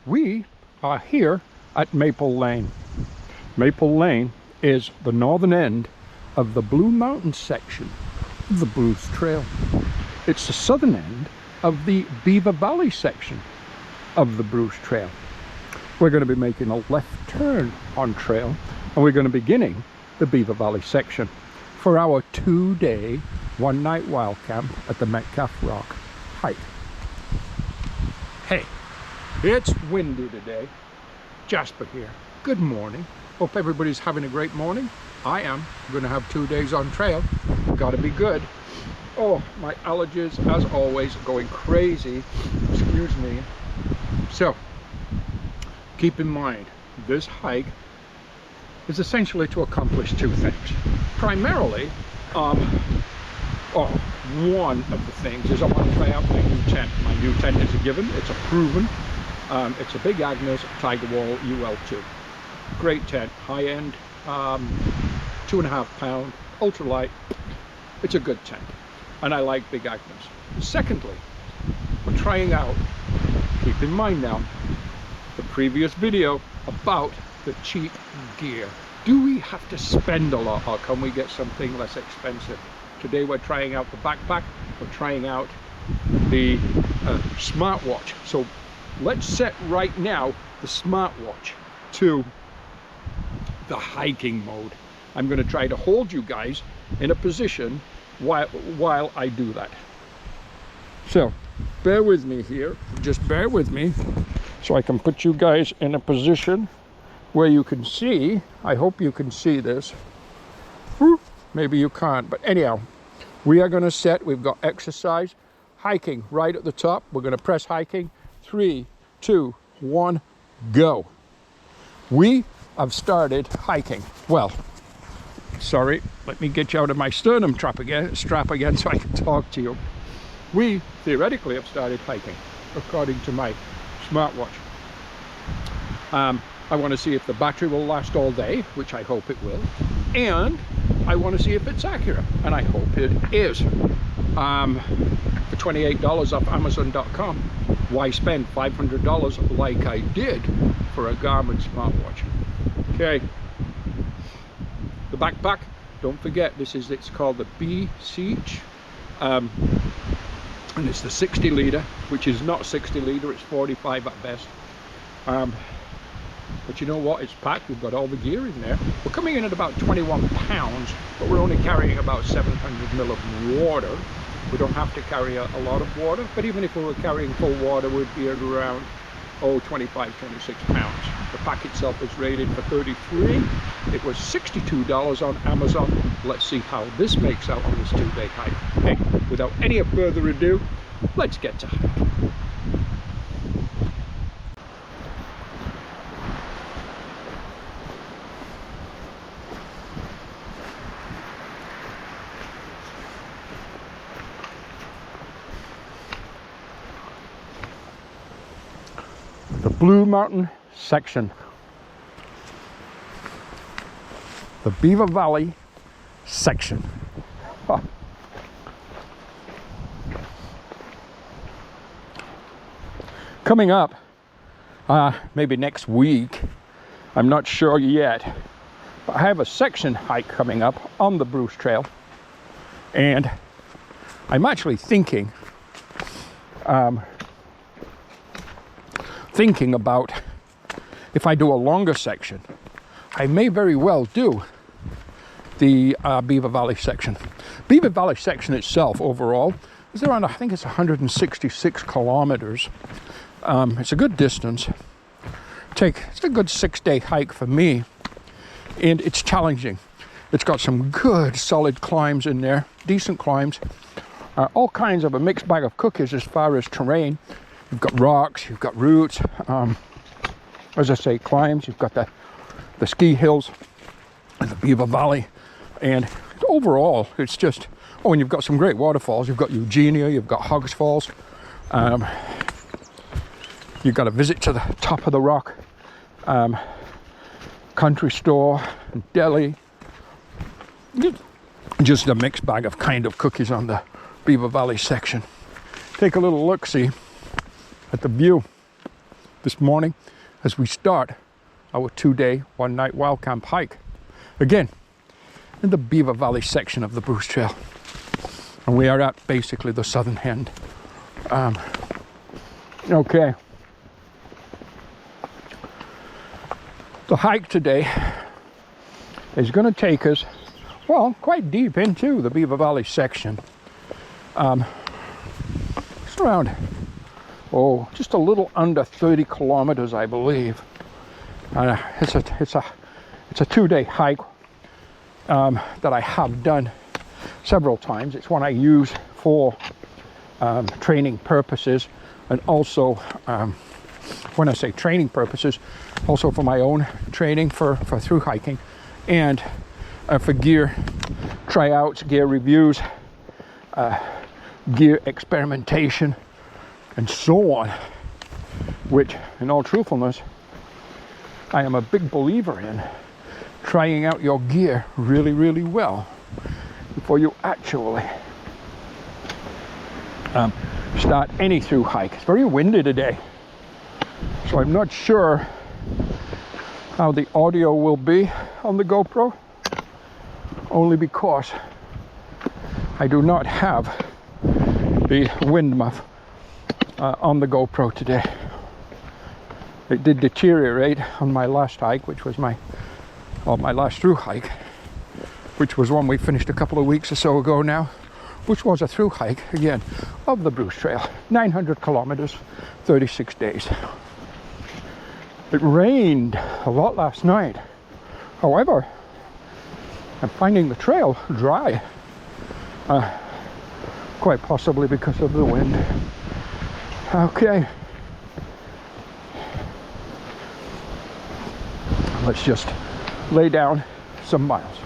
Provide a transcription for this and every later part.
We are here at Maple Lane. Maple Lane is the northern end of the Blue Mountain section of the Bruce Trail. It's the southern end of the Beaver Valley section of the Bruce Trail. We're going to be making a left turn on trail, and we're going to be beginning the Beaver Valley section for our 2-day, 1-night wild camp at the Metcalf Rock hike. Hey, it's windy today. Jasper here. Good morning. Hope everybody's having a great morning. I am. I'm going to have 2 days on trail. Got to be good. Oh, my allergies, as always, are going crazy. Excuse me. So, keep in mind, this hike is essentially to accomplish 2 things. Primarily, one of the things is I want to try out my new tent. My new tent is a given. It's a proven. It's a Big Agnes Tiger Wall UL2. Great tent, high end, 2.5 pound, ultralight. It's a good tent, and I like Big Agnes. Secondly, we're trying out, keep in mind now, the previous video about the cheap gear. Do we have to spend a lot, or can we get something less expensive? Today we're trying out the backpack, we're trying out the smartwatch. So let's set right now the smartwatch to the hiking mode. I'm going to try to hold you guys in a position while I do that. So bear with me here, just bear with me so I can put you guys in a position where you can see. I hope you can see this. Maybe you can't, but anyhow, we are going to set, we've got exercise, hiking right at the top. We're going to press hiking. 3, 2, 1, go. We have started hiking. Well, sorry, let me get you out of my sternum strap again so I can talk to you. We theoretically have started hiking, according to my smartwatch. I want to see if the battery will last all day, which I hope it will, and I want to see if it's accurate, and I hope it is. For $28 off Amazon.com, why spend $500 like I did for a Garmin smartwatch? Okay, the backpack, don't forget, it's called the B-Siege, and it's the 60 litre, which is not 60 litre, it's 45 at best. But you know what, it's packed, we've got all the gear in there. We're coming in at about 21 pounds, but we're only carrying about 700 ml of water. We don't have to carry a lot of water, but even if we were carrying full water, we'd be at around 25, 26 pounds. The pack itself is rated for 33. It was $62 on Amazon. Let's see how this makes out on this 2-day hike. Okay, without any further ado, let's get to hiking. The Blue Mountain section, the Beaver Valley section. Coming up, maybe next week, I'm not sure yet, but I have a section hike coming up on the Bruce Trail, and I'm actually thinking about if I do a longer section, I may very well do the Beaver Valley section. Beaver Valley section itself overall is around, I think it's 166 kilometers. It's a good distance. It's a good 6-day hike for me, and it's challenging. It's got some good solid climbs in there, decent climbs, all kinds of a mixed bag of cookies as far as terrain. You've got rocks, you've got roots, as I say, climbs. You've got the ski hills, the Beaver Valley, and overall, it's just, and you've got some great waterfalls. You've got Eugenia, you've got Hoggs Falls. You've got a visit to the top of the rock, country store, deli. Just a mixed bag of kind of cookies on the Beaver Valley section. Take a little look-see at the view. this morning as we start our 2-day, 1-night wild camp hike. Again, in the Beaver Valley section of the Bruce Trail. And we are at basically the southern end. Okay. The hike today is going to take us, well, quite deep into the Beaver Valley section. It's around, just a little under 30 kilometers, I believe. It's a 2-day hike that I have done several times. It's one I use for training purposes, and also when I say training purposes, also for my own training for through hiking, and for gear tryouts, gear reviews, gear experimentation, and so on, which in all truthfulness I am a big believer in trying out your gear really, really well before you actually start any through hike. It's very windy today, so I'm not sure how the audio will be on the GoPro, only because I do not have the wind muff on the GoPro today. It did deteriorate on my last hike, which was my last through hike, which was one we finished a couple of weeks or so ago now, which was a through hike, again, of the Bruce Trail, 900 kilometers, 36 days. It rained a lot last night. However, I'm finding the trail dry, quite possibly because of the wind. Okay. Let's just lay down some miles.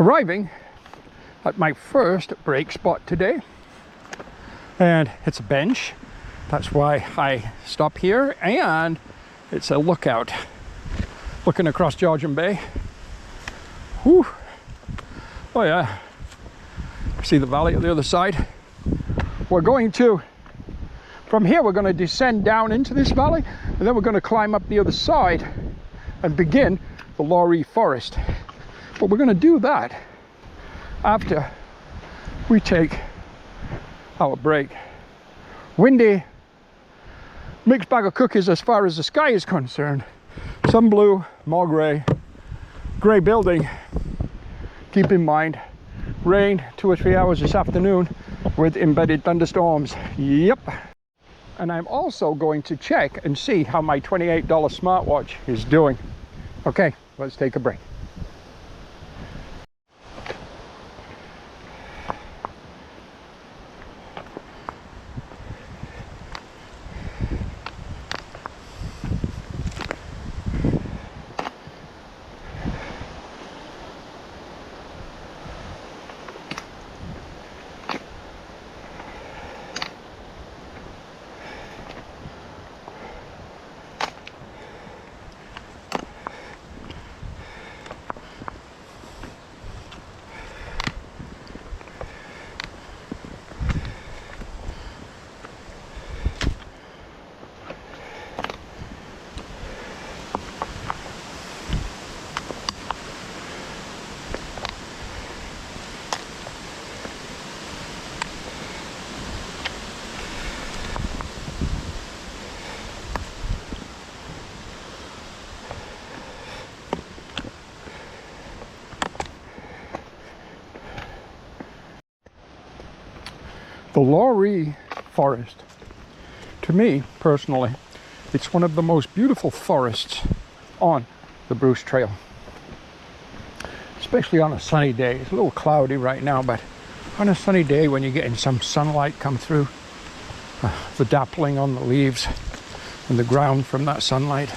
Arriving at my first break spot today, and it's a bench. That's why I stop here, and it's a lookout looking across Georgian Bay. Whew. Oh yeah, see the valley at the other side. We're going to, from here we're going to descend down into this valley, and then we're going to climb up the other side and begin the Laurie Forest. But we're going to do that after we take our break. Windy, mixed bag of cookies as far as the sky is concerned. Some blue, more gray. Gray building. Keep in mind, rain 2 or 3 hours this afternoon with embedded thunderstorms. Yep. And I'm also going to check and see how my $28 smartwatch is doing. Okay, let's take a break. The Laurie Forest, to me personally, it's one of the most beautiful forests on the Bruce Trail, especially on a sunny day. It's a little cloudy right now, but on a sunny day when you're getting some sunlight come through, the dappling on the leaves and the ground from that sunlight,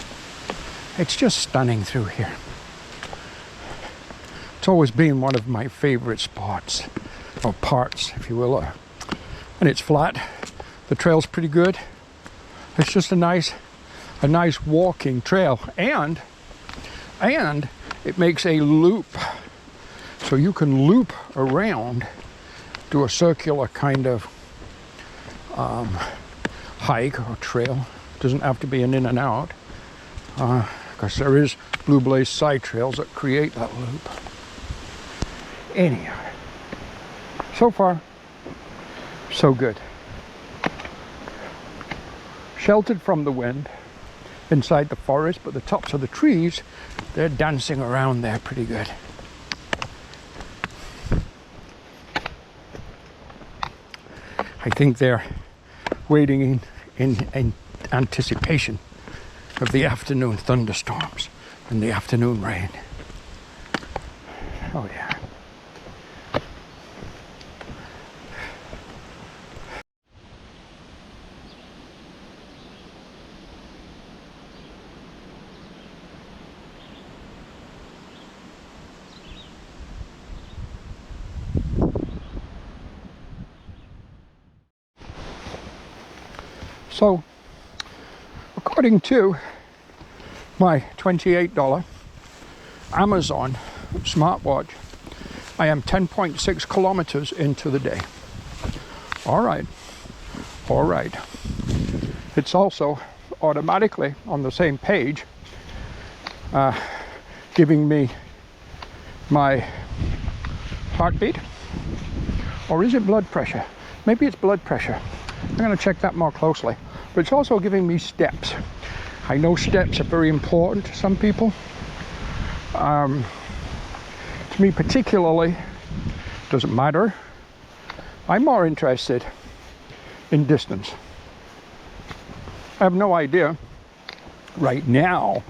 it's just stunning through here. It's always been one of my favorite spots, or parts, if you will. And it's flat. The trail's pretty good. It's just a nice walking trail, and it makes a loop, so you can loop around do a circular kind of hike or trail. Doesn't have to be an in and out, because there is blue blaze side trails that create that loop. Anyhow, so far so good. Sheltered from the wind inside the forest, but the tops of the trees, they're dancing around there pretty good. I think they're waiting in anticipation of the afternoon thunderstorms and the afternoon rain. Oh yeah. So, according to my $28 Amazon smartwatch, I am 10.6 kilometers into the day. All right. It's also automatically on the same page, giving me my heartbeat. Or is it blood pressure? Maybe it's blood pressure. I'm going to check that more closely. But it's also giving me steps. I know steps are very important to some people. To me particularly, doesn't matter. I'm more interested in distance. I have no idea right now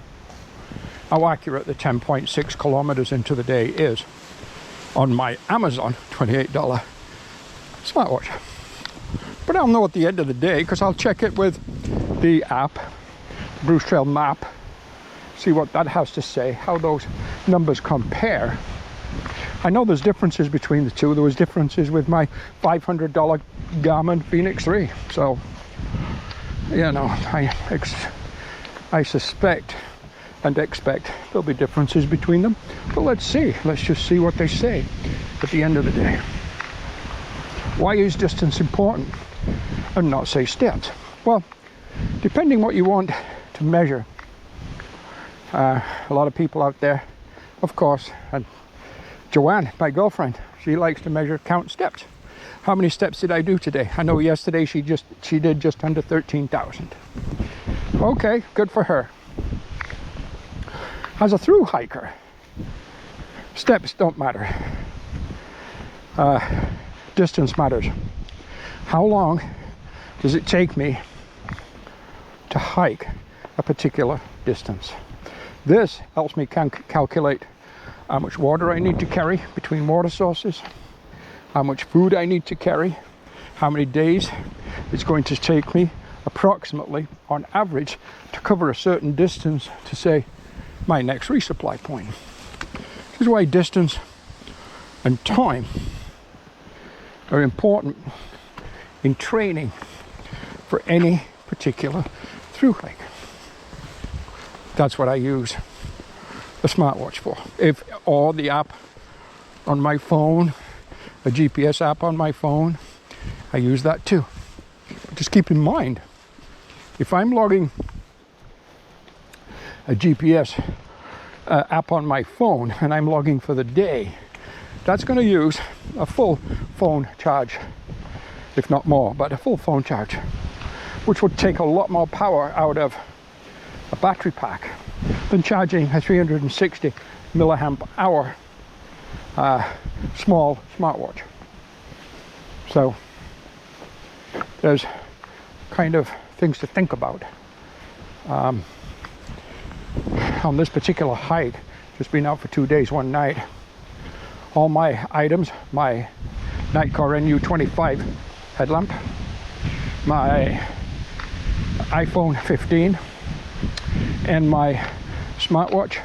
how accurate the 10.6 kilometers into the day is on my Amazon $28 smartwatch. But I'll know at the end of the day, because I'll check it with the app, Bruce Trail map, see what that has to say, how those numbers compare. I know there's differences between the two. There was differences with my $500 Garmin Fenix 3. So, you know, I suspect and expect there'll be differences between them. But let's see. Let's just see what they say at the end of the day. Why is distance important and not say steps? Well, depending what you want to measure. A lot of people out there, of course, and Joanne, my girlfriend, she likes to measure, count steps. How many steps did I do today? I know yesterday she did just under 13,000. Okay, good for her. As a thru hiker, steps don't matter. Distance matters. How long does it take me to hike a particular distance? This helps me calculate how much water I need to carry between water sources, how much food I need to carry, how many days it's going to take me approximately on average to cover a certain distance to say my next resupply point. This is why distance and time are important in training for any particular thru hike. That's what I use the smartwatch for. Or the app on my phone, a GPS app on my phone, I use that too. But just keep in mind, if I'm logging a GPS app on my phone and I'm logging for the day, that's going to use a full phone charge, if not more, but a full phone charge, which would take a lot more power out of a battery pack than charging a 360 milliamp hour small smartwatch. So there's kind of things to think about. On this particular hike, just been out for 2 days, 1 night, all my items, my Nightcore NU25 headlamp, my iPhone 15, and my smartwatch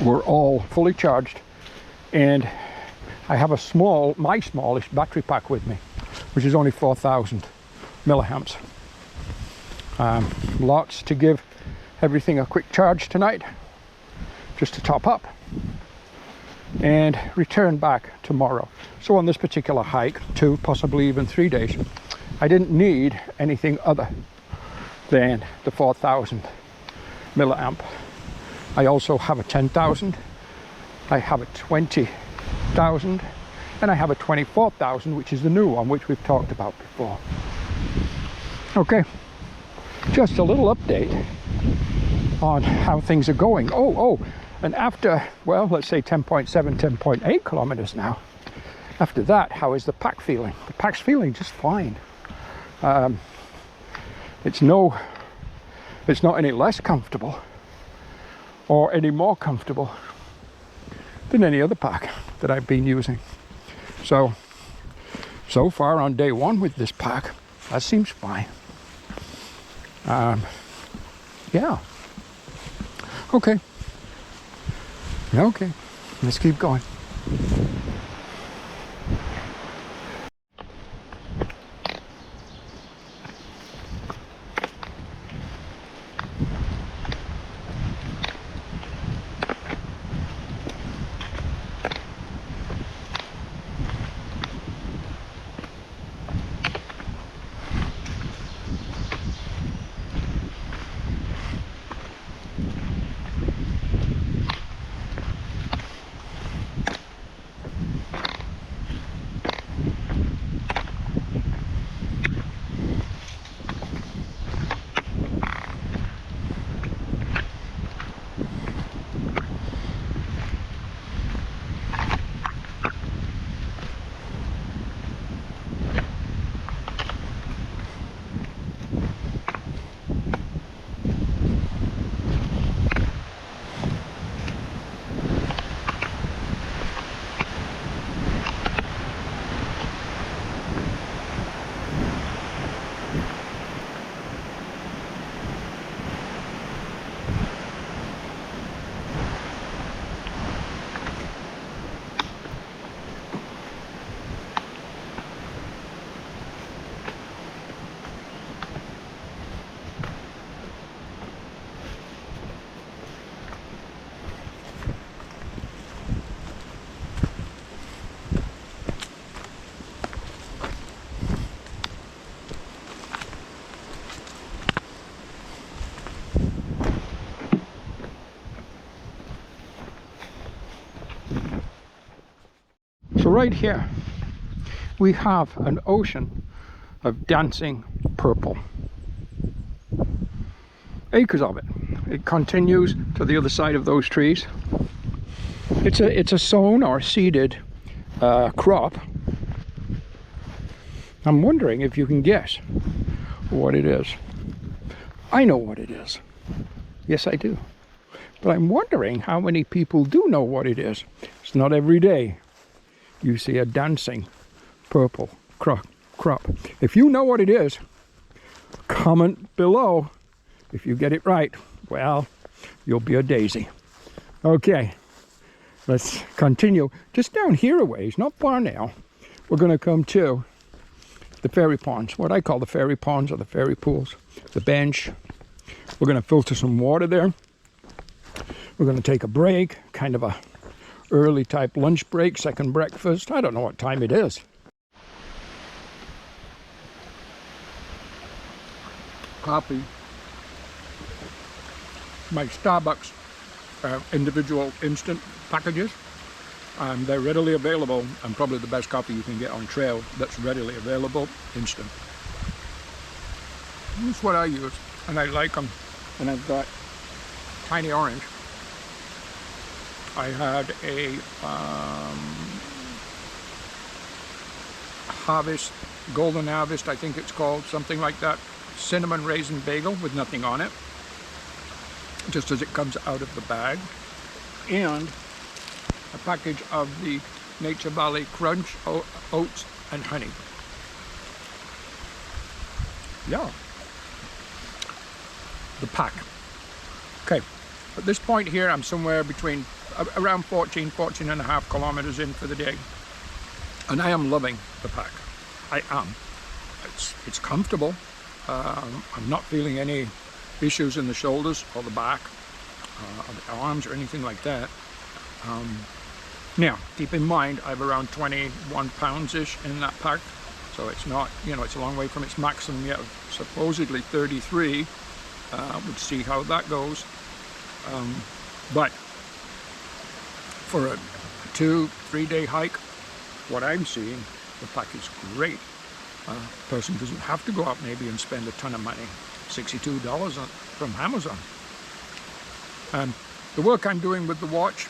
were all fully charged, and I have my smallest battery pack with me, which is only 4,000 milliamps. Lots to give everything a quick charge tonight, just to top up. and return back tomorrow. So on this particular hike, 2, possibly even 3 days, I didn't need anything other than the 4,000 milliamp. I also have a 10,000, I have a 20,000, and I have a 24,000, which is the new one, which we've talked about before. Okay, just a little update on how things are going. Oh, and after, well, let's say 10.7, 10.8 kilometers now, after that, how is the pack feeling? The pack's feeling just fine. It's not any less comfortable or any more comfortable than any other pack that I've been using. So far on day 1 with this pack, that seems fine. Yeah. Okay, let's keep going. So right here, we have an ocean of dancing purple. Acres of it. It continues to the other side of those trees. It's a sown or seeded crop. I'm wondering if you can guess what it is. I know what it is. Yes, I do. But I'm wondering how many people do know what it is. It's not every day you see a dancing purple crop. If you know what it is, comment below. If you get it right, well, you'll be a daisy. Okay, let's continue. Just down here a ways, not far now, we're going to come to the fairy ponds, what I call the fairy ponds or the fairy pools, the bench. We're going to filter some water there. We're going to take a break, kind of a early type lunch break, second breakfast. I don't know what time it is. Coffee. My Starbucks individual instant packages. They're readily available, and probably the best coffee you can get on trail that's readily available, instant. That's what I use, and I like them. And I've got tiny orange. I had a Harvest, Golden Harvest, I think it's called, something like that, cinnamon raisin bagel with nothing on it, just as it comes out of the bag, and a package of the Nature Valley Crunch oats and honey. Yeah, the pack. Okay, at this point here, I'm somewhere between around 14 and a half kilometers in for the day, and I am loving the pack. I am. It's comfortable. I'm not feeling any issues in the shoulders or the back or the arms or anything like that. Now, keep in mind, I have around 21 pounds-ish in that pack, so it's not, you know, it's a long way from its maximum yet of supposedly 33. We'll see how that goes. But for a 2-3 day hike, what I'm seeing, the pack is great. Person doesn't have to go out maybe and spend a ton of money. $62 from Amazon. The work I'm doing with the watch,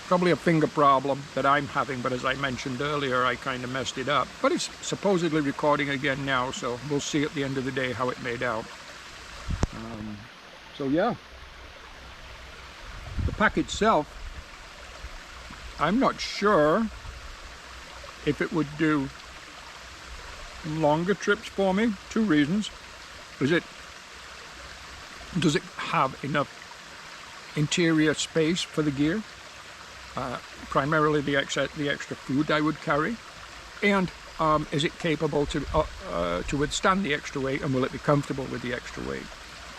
probably a finger problem that I'm having, but as I mentioned earlier, I kind of messed it up. But it's supposedly recording again now, so we'll see at the end of the day how it made out. So yeah, the pack itself, I'm not sure if it would do longer trips for me. 2 reasons. Does it have enough interior space for the gear? Primarily the extra food I would carry, and is it capable to withstand the extra weight, and will it be comfortable with the extra weight?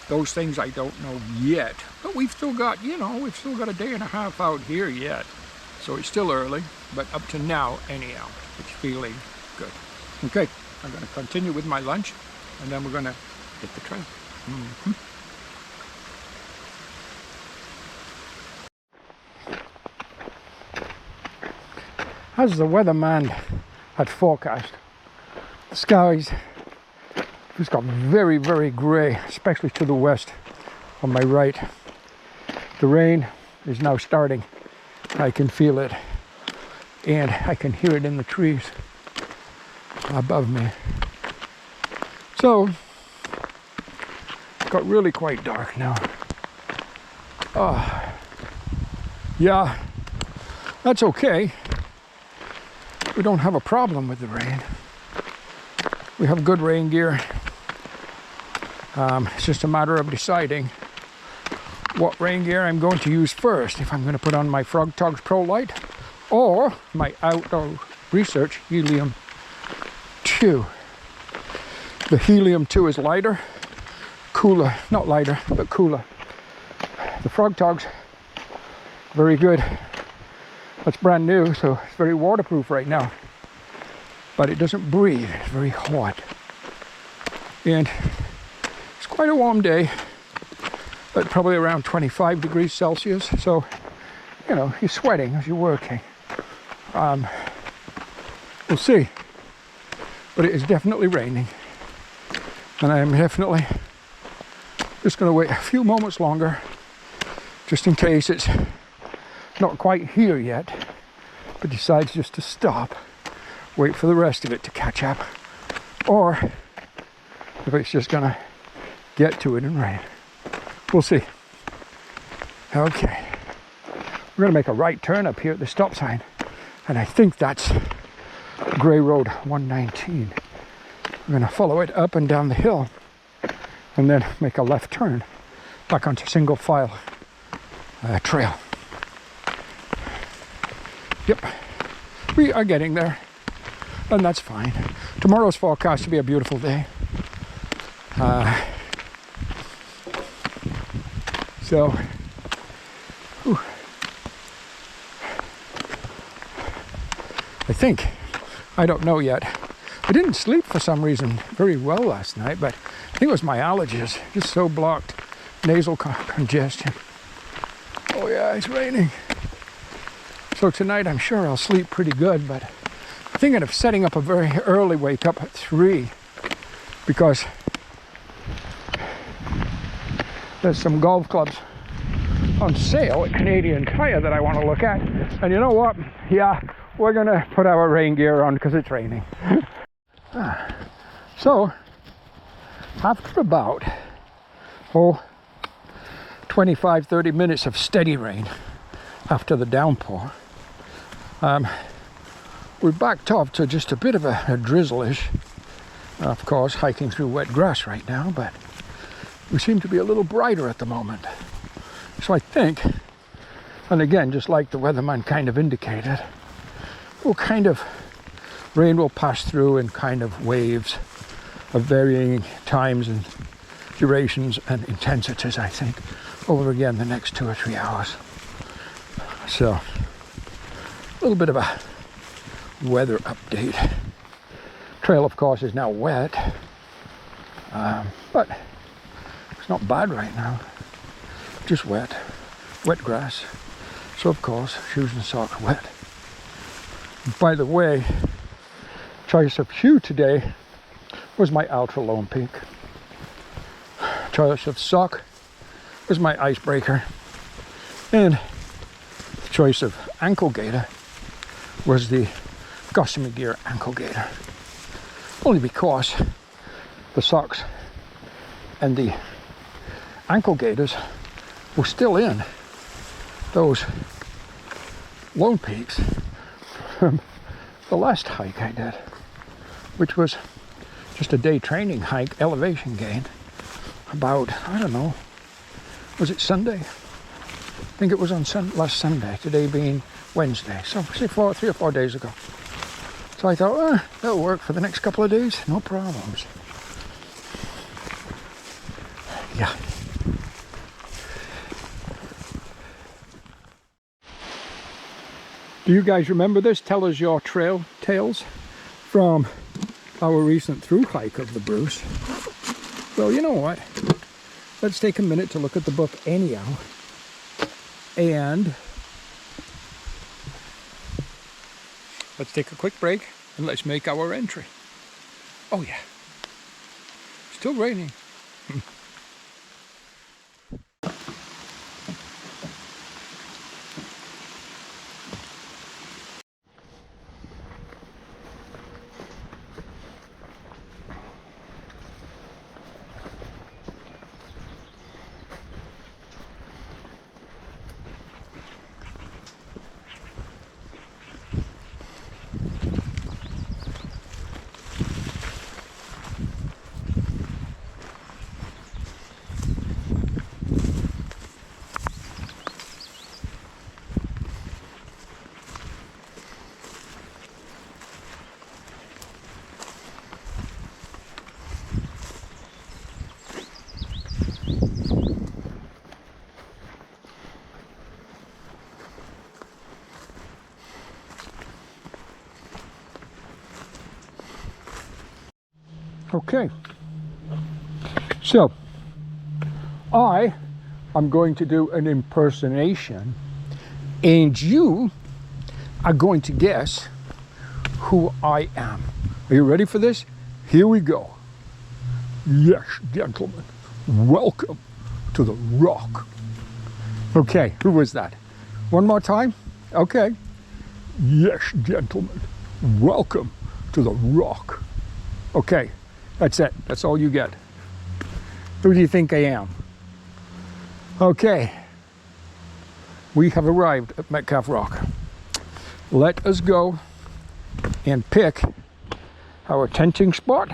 Those things I don't know yet, but we've still got, you know, we've still got a day and a half out here yet, so it's still early, but up to now anyhow, it's feeling good. Okay, I'm going to continue with my lunch, and then we're going to hit the trail. As the weatherman had forecast, the skies just got very, very grey, especially to the west on my right. The rain is now starting. I can feel it, and I can hear it in the trees above me. So, it's got really quite dark now. Yeah, that's okay. We don't have a problem with the rain. We have good rain gear. It's just a matter of deciding what rain gear I'm going to use first. If I'm going to put on my Frog Togs Pro Light or my Outdoor Research Helium 2. The Helium 2 is lighter, cooler, not lighter, but cooler. The Frog Togs, very good. That's brand new, so it's very waterproof right now. But it doesn't breathe, it's very hot. And it's quite a warm day, but probably around 25 degrees Celsius. So, you know, you're sweating as you're working. We'll see. But it is definitely raining. And I am definitely just going to wait a few moments longer, just in case it's not quite here yet, but decides just to stop, wait for the rest of it to catch up, or if it's just gonna get to it and rain. We'll see. Okay, we're gonna make a right turn up here at the stop sign, and I think that's Grey Road 119. We're gonna follow it up and down the hill, and then make a left turn back onto single file trail. Yep, we are getting there, and that's fine. Tomorrow's forecast to be a beautiful day. So, I think, I don't know yet. I didn't sleep for some reason very well last night, but I think it was my allergies, just so blocked. Nasal congestion. Oh yeah, it's raining. So tonight I'm sure I'll sleep pretty good, but I'm thinking of setting up a very early wake up at 3, because there's some golf clubs on sale at Canadian Tire that I want to look at. And you know what? Yeah, we're going to put our rain gear on because it's raining. So, after about 25-30 minutes of steady rain after the downpour, we backed off to just a bit of a drizzle-ish. Of course, hiking through wet grass right now, but we seem to be a little brighter at the moment. So I think, and again, just like the weatherman kind of indicated, rain will pass through in kind of waves of varying times and durations and intensities, I think, over again the next 2 or 3 hours. So little bit of a weather update. Trail, of course, is now wet, but it's not bad right now. Just wet grass. So of course, shoes and socks wet. By the way, choice of shoe today was my Ultra Lone Peak. Choice of sock was my Icebreaker. And the choice of ankle gaiter was the Gossamer Gear ankle gaiter. Only because the socks and the ankle gaiters were still in those Lone Peaks from the last hike I did, which was just a day training hike, elevation gain, about, I don't know, was it Sunday? I think it was on last Sunday, today being Wednesday, so say 3 or 4 days ago. So I thought, that'll work for the next couple of days, no problems. Yeah. Do you guys remember this? Tell us your trail tales from our recent through hike of the Bruce. Well, you know what? Let's take a minute to look at the book anyhow. And let's take a quick break and let's make our entry. Oh yeah, still raining. Okay, so I am going to do an impersonation and you are going to guess who I am. Are you ready for this? Here we go. Yes, gentlemen, welcome to the Rock. Okay, who was that? One more time? Okay. Yes, gentlemen, welcome to the Rock. Okay. That's it. That's all you get. Who do you think I am? Okay. We have arrived at Metcalf Rock. Let us go and pick our tenting spot.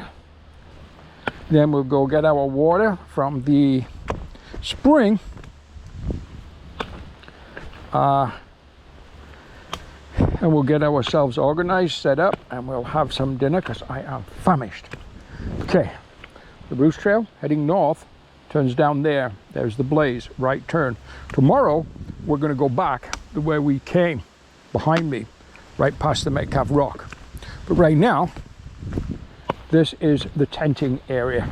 Then we'll go get our water from the spring. And we'll get ourselves organized, set up, and we'll have some dinner because I am famished. Okay, the Bruce Trail heading north turns down there. There's the blaze, right turn. Tomorrow we're going to go back the way we came, behind me, right past the Metcalf Rock. But right now, this is the tenting area.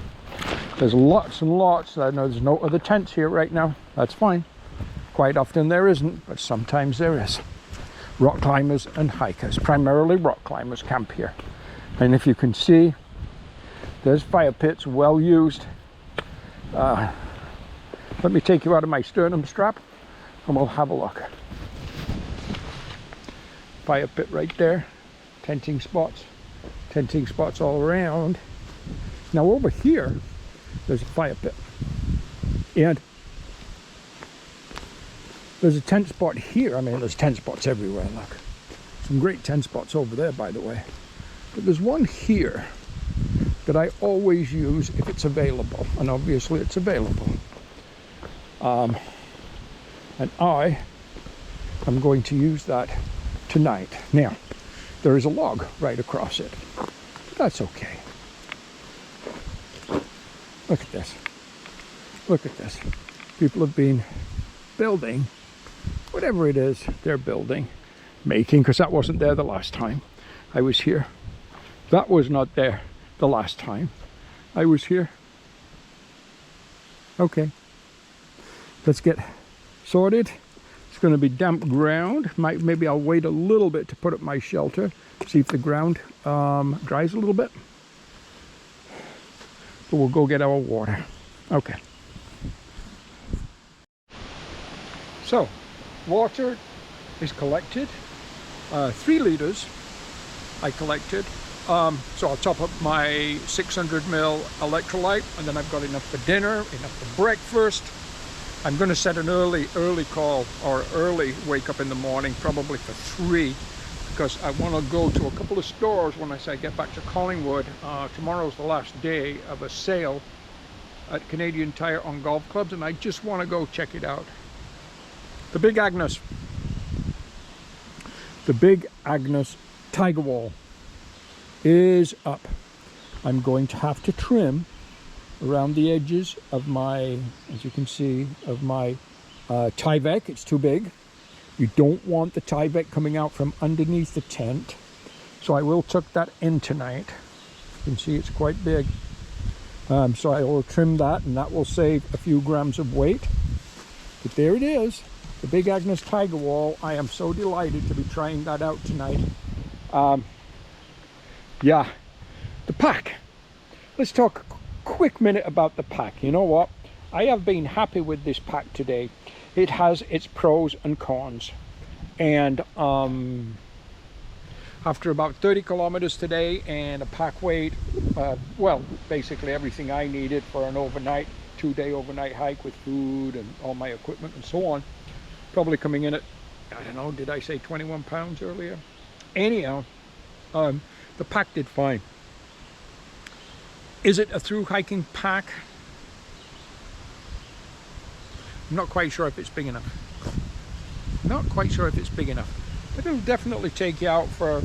There's lots and lots. I know there's no other tents here right now. That's fine. Quite often there isn't, but sometimes there is. Rock climbers and hikers, primarily rock climbers, camp here. And if you can see, there's fire pits, well used. Let me take you out of my sternum strap and we'll have a look. Fire pit right there. Tenting spots all around. Now over here, there's a fire pit. And there's a tent spot here. I mean, there's tent spots everywhere, look. Some great tent spots over there, by the way. But there's one here that I always use if it's available, and obviously it's available. And I am going to use that tonight. Now, there is a log right across it, but that's okay. Look at this. Look at this. People have been building, whatever it is they're building, making, because that wasn't there the last time I was here. That was not there the last time I was here. Okay, let's get sorted. It's going to be damp ground. Maybe I'll wait a little bit to put up my shelter, see if the ground dries a little bit. But we'll go get our water. Okay. So, water is collected. 3 liters I collected. So I'll top up my 600 ml electrolyte, and then I've got enough for dinner, enough for breakfast. I'm going to set an early call, or early wake up in the morning, probably for 3, because I want to go to a couple of stores when I get back to Collingwood. Tomorrow's the last day of a sale at Canadian Tire on golf clubs, and I just want to go check it out. The Big Agnes Tiger Wall is up. I'm going to have to trim around the edges of my, as you can see, of my Tyvek. It's too big. You don't want the Tyvek coming out from underneath the tent. So I will tuck that in tonight. You can see it's quite big. So I will trim that, and that will save a few grams of weight. But there it is, the Big Agnes Tiger Wall. I am so delighted to be trying that out tonight. Yeah, the pack. Let's talk a quick minute about the pack. You know what? I have been happy with this pack today. It has its pros and cons. And after about 30 kilometers today and a pack weight, well, basically everything I needed for an overnight, 2-day overnight hike with food and all my equipment and so on, probably coming in at, I don't know, did I say 21 pounds earlier? Anyhow, the pack did fine. Is it a through hiking pack? I'm not quite sure if it's big enough. Not quite sure if it's big enough. But it'll definitely take you out for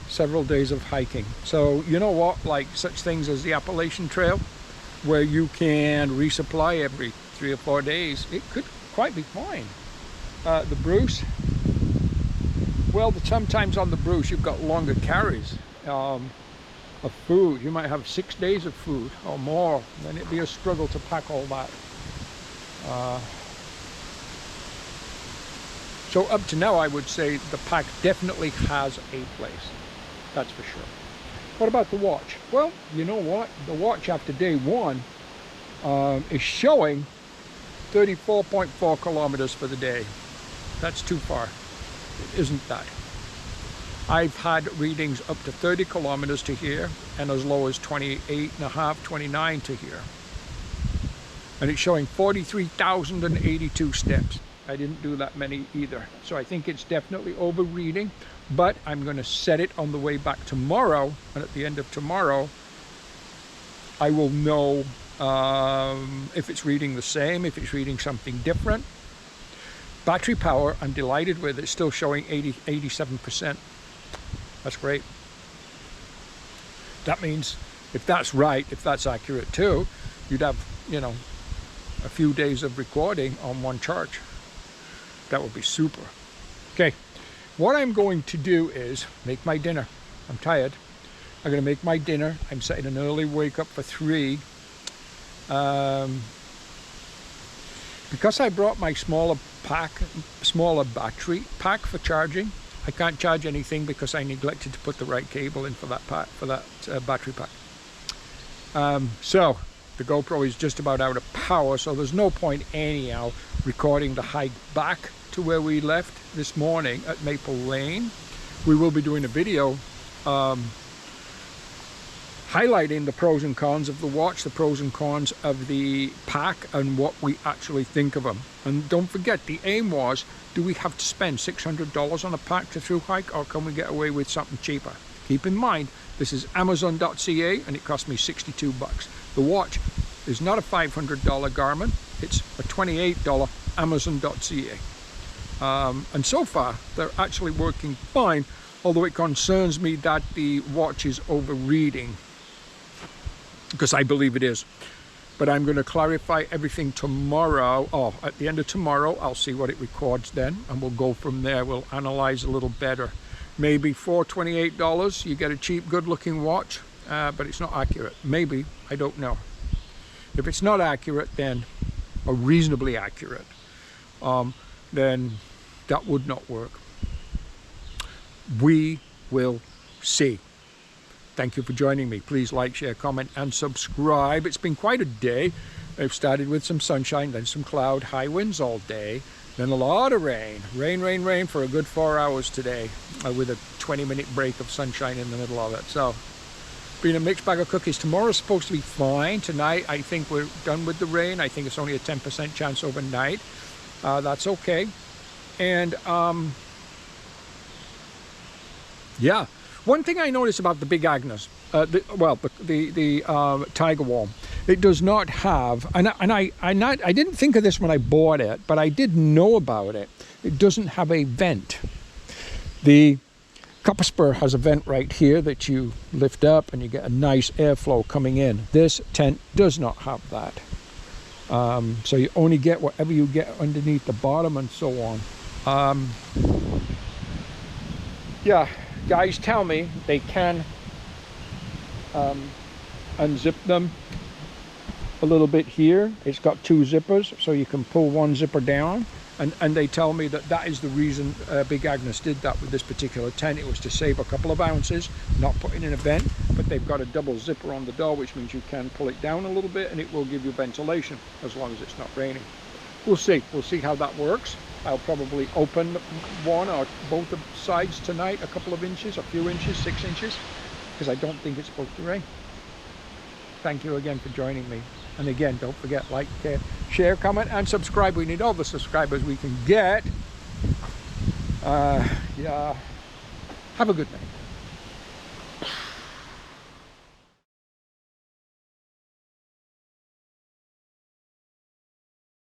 several days of hiking. So you know what, like such things as the Appalachian Trail, where you can resupply every 3 or 4 days, it could quite be fine. The Bruce, well, sometimes on the Bruce you've got longer carries of food. You might have 6 days of food or more, then it'd be a struggle to pack all that. So up to now, I would say the pack definitely has a place. That's for sure. What about the watch? Well, you know what? The watch after day 1 is showing 34.4 kilometers for the day. That's too far. It isn't that. I've had readings up to 30 kilometers to here and as low as 28.5, 29 to here. And it's showing 43,082 steps. I didn't do that many either. So I think it's definitely overreading, but I'm going to set it on the way back tomorrow. And at the end of tomorrow, I will know if it's reading the same, if it's reading something different. Battery power, I'm delighted with. It's still showing 87%. That's great. That means if that's right, if that's accurate too, you'd have, you know, a few days of recording on one charge. That would be super. Okay, what I'm going to do is make my dinner. I'm tired. I'm going to make my dinner. I'm setting an early wake up for 3. Because I brought my smaller battery pack for charging, I can't charge anything because I neglected to put the right cable in for that battery pack. So the GoPro is just about out of power, so there's no point anyhow recording the hike back to where we left this morning at Maple Lane. We will be doing a video highlighting the pros and cons of the watch, the pros and cons of the pack, and what we actually think of them. And don't forget, the aim was, do we have to spend $600 on a pack to through hike, or can we get away with something cheaper? Keep in mind, this is Amazon.ca and it cost me 62 bucks. The watch is not a $500 Garmin, it's a $28 Amazon.ca. And so far, they're actually working fine, although it concerns me that the watch is overreading, because I believe it is. but I'm going to clarify everything tomorrow. Oh, at the end of tomorrow, I'll see what it records then, and we'll go from there. We'll analyze a little better. Maybe for $28, you get a cheap, good-looking watch, but it's not accurate. Maybe, I don't know. If it's not accurate, then, or reasonably accurate, then that would not work. We will see. Thank you for joining me. Please like, share, comment, and subscribe. It's been quite a day. I've started with some sunshine, then some cloud, high winds all day, then a lot of rain. Rain for a good 4 hours today, with a 20-minute break of sunshine in the middle of it. So, been a mixed bag of cookies. Tomorrow's supposed to be fine. Tonight, I think we're done with the rain. I think it's only a 10% chance overnight. That's okay. And, yeah. One thing I noticed about the Big Agnes, the Tiger Wall, it does not have, and I didn't think of this when I bought it, but I did know about it. It doesn't have a vent. The Copper Spur has a vent right here that you lift up and you get a nice airflow coming in. This tent does not have that. So you only get whatever you get underneath the bottom and so on. Yeah, guys tell me they can unzip them a little bit here. It's got 2 zippers, so you can pull one zipper down. And they tell me that that is the reason Big Agnes did that with this particular tent. It was to save a couple of ounces, not putting in a vent, but they've got a double zipper on the door, which means you can pull it down a little bit and it will give you ventilation as long as it's not raining. We'll see how that works. I'll probably open one or both sides tonight, a couple of inches, a few inches, 6 inches, because I don't think it's supposed to rain. Thank you again for joining me. And again, don't forget, like, share, comment, and subscribe. We need all the subscribers we can get. Yeah. Have a good night.